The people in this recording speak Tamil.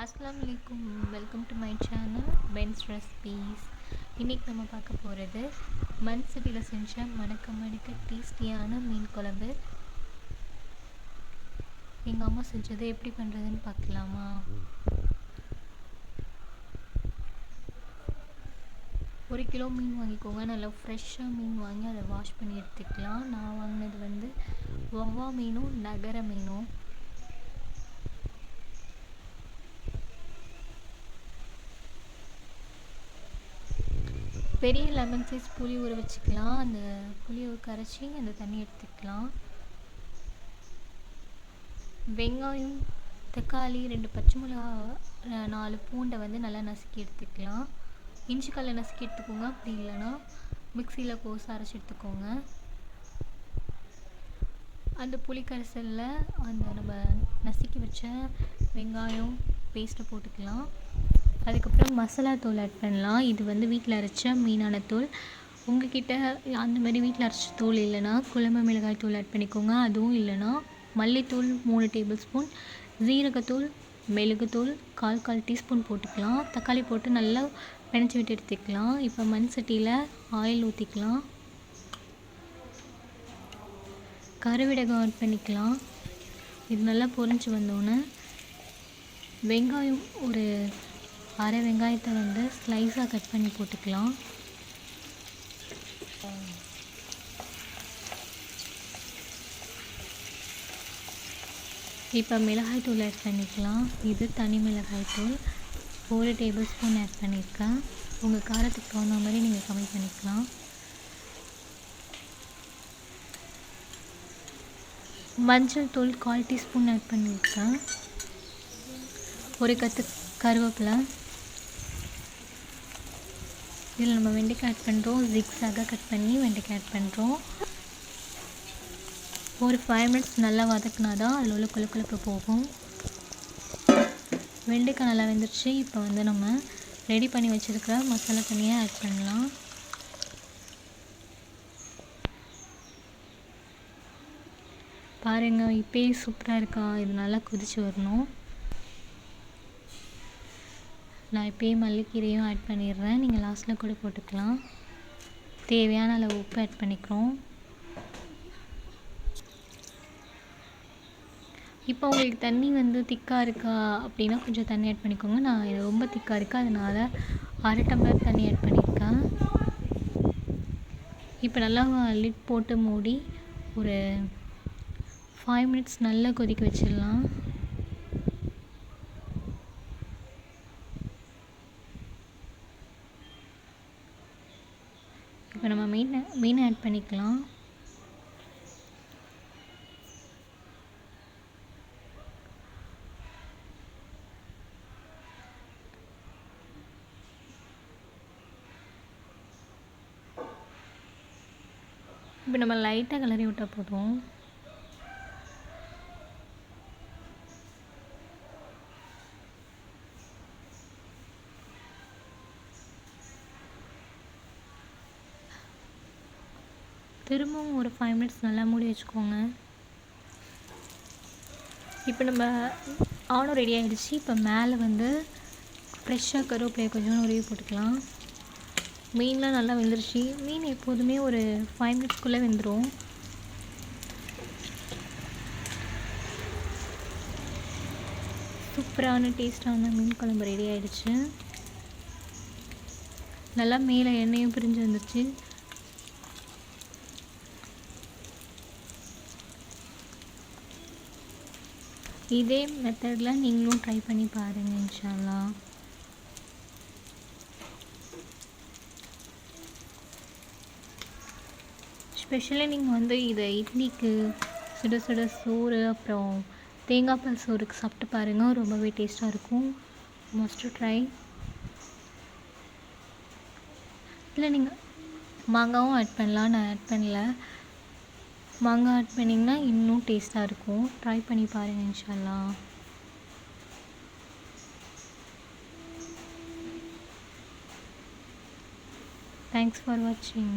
அஸ்ஸலாமு அலைக்கும். Welcome to my channel Ben's recipes. இன்றைக்கி நம்ம பார்க்க போகிறது மண் சட்டியில் செஞ்ச மணக்க மணக்க டேஸ்டியான மீன் குழம்பு. எங்கள் அம்மா செஞ்சது எப்படி பண்ணுறதுன்னு பார்க்கலாமா? ஒரு கிலோ மீன் வாங்கிக்கோங்க. நல்லா ஃப்ரெஷ்ஷாக மீன் வாங்கி அதை வாஷ் பண்ணி எடுத்துக்கலாம். நான் வாங்கினது வவ்வா மீனும் நகர மீனும். பெரிய லெமன் சைஸ் புளி ஊற வச்சுக்கலாம். அந்த புளியை கரைச்சி அந்த தண்ணி எடுத்துக்கலாம். வெங்காயம், தக்காளி, 2 பச்சை மிளகா, 4 பூண்டை நல்லா நசுக்கி எடுத்துக்கலாம். இஞ்சி கல்லை நசுக்கி எடுத்துக்கோங்க. அப்படி இல்லைன்னா மிக்சியில் கோஸை அரைச்சி எடுத்துக்கோங்க. அந்த புளி கரைசலில் அந்த நம்ம நசுக்கி வச்ச வெங்காயம் பேஸ்ட்டை போட்டுக்கலாம். அதுக்கப்புறம் மசாலா தூள் ஆட் பண்ணலாம். இது வீட்டில் அரைச்ச மீனான தூள். உங்கள்கிட்ட அந்த மாதிரி வீட்டில் அரைச்ச தூள் இல்லைன்னா குழம்பு மிளகாய் தூள் ஆட் பண்ணிக்கோங்க. அதுவும் இல்லைன்னா மல்லித்தூள் 3 டேபிள் ஸ்பூன், ஜீரகத்தூள், மிளகுத்தூள் 1/4 டீஸ்பூன் போட்டுக்கலாம். தக்காளி போட்டு நல்லா பிணைச்சி விட்டு எடுத்துக்கலாம். இப்போ மண் சட்டியில் ஆயில் ஊற்றிக்கலாம். கருவிடகம் ஆட் பண்ணிக்கலாம். இது நல்லா பொரிஞ்சு வந்தோன்னே வெங்காயம் ஒரு அரை வெங்காயத்தை ஸ்லைஸாக கட் பண்ணி போட்டுக்கலாம். இப்போ மிளகாய் தூள் ஆட் பண்ணிக்கலாம். இது தனி மிளகாய் தூள் 1 டேபிள் ஸ்பூன் ஆட் பண்ணியிருக்கேன். உங்கள் காரத்துக்கு தகுந்த மாதிரி நீங்கள் கம்மி பண்ணிக்கலாம். மஞ்சள் தூள் 1/4 டீஸ்பூன் ஆட் பண்ணியிருக்கேன். ஒரு கத்து கருவேப்பிலை. இதில் நம்ம வெண்டைக்காய் ஆட் பண்ணுறோம். ஜிக்ஸாக கட் பண்ணி வெண்டைக்காய் ஆட் பண்ணுறோம். ஒரு 5 மினிட்ஸ் நல்லா வதக்குனா தான் அதில் உள்ள கொழுப்பு போகும். வெண்டைக்காய் நல்லா வெந்துருச்சு. இப்போ நம்ம ரெடி பண்ணி வச்சுருக்கிற மசாலா தனியை ஆட் பண்ணலாம். பாருங்கள், இப்போயே சூப்பராக இருக்கா? இது நல்லா கொதிச்சு வரணும். நான் இப்போயே மல்லிக்கீரையும் ஆட் பண்ணிடுறேன். நீங்கள் லாஸ்ட்டில் கூட போட்டுக்கலாம். தேவையான அளவு உப்பு ஆட் பண்ணிக்கிறோம். இப்போ உங்களுக்கு தண்ணி திக்காக இருக்கா அப்படின்னா கொஞ்சம் தண்ணி ஆட் பண்ணிக்கோங்க. நான் இது ரொம்ப திக்காக இருக்கா, அதனால் 1/2 டம்ளர் தண்ணி ஆட் பண்ணியிருக்கேன். இப்போ நல்லா லிட் போட்டு மூடி ஒரு 5 மினிட்ஸ் நல்லா கொதிக்க வச்சிடலாம். இப்போ நம்ம மீனை ஆட் பண்ணிக்கலாம். இப்போ நம்ம லைட்டாக கிளறி விட்டால் போதும். திரும்பவும் ஒரு 5 மினிட்ஸ் நல்லா மூடி வச்சுக்கோங்க. இப்போ நம்ம ஆனும் ரெடி ஆகிடுச்சு. இப்போ மேலே ஃப்ரெஷ்ஷாக கருவேப்பிலையை கொஞ்சம் உருவி போட்டுக்கலாம். மீன்லாம் நல்லா வெந்துருச்சு. மீன் எப்போதுமே ஒரு 5 மினிட்ஸ்க்குள்ளே வெந்துடும். சூப்பரான டேஸ்டான மீன் குழம்பு ரெடி ஆகிடுச்சு. நல்லா மேலே எண்ணெயும் பிரிஞ்சு வந்துருச்சு. இதே மெத்தடில் நீங்களும் ட்ரை பண்ணி பாருங்கள் இன்ஷா அல்லாஹ். ஸ்பெஷலி நீங்கள் இதை இட்லிக்கு சுட சுட சோறு அப்புறம் தேங்காய் பால் சோறுக்கு சாப்பிட்டு பாருங்கள். ரொம்பவே டேஸ்ட்டாக இருக்கும். Must try. இல்லை நீங்கள் மாங்காவும் ஆட் பண்ணலாம். நான் ஆட் பண்ணல. மாங்காய் ஆட் பண்ணிங்கன்னா இன்னும் டேஸ்ட்டாக இருக்கும். ட்ரை பண்ணி பாருங்கள் இன்ஷா அல்லாஹ். தேங்க்ஸ் ஃபார் வாட்சிங்.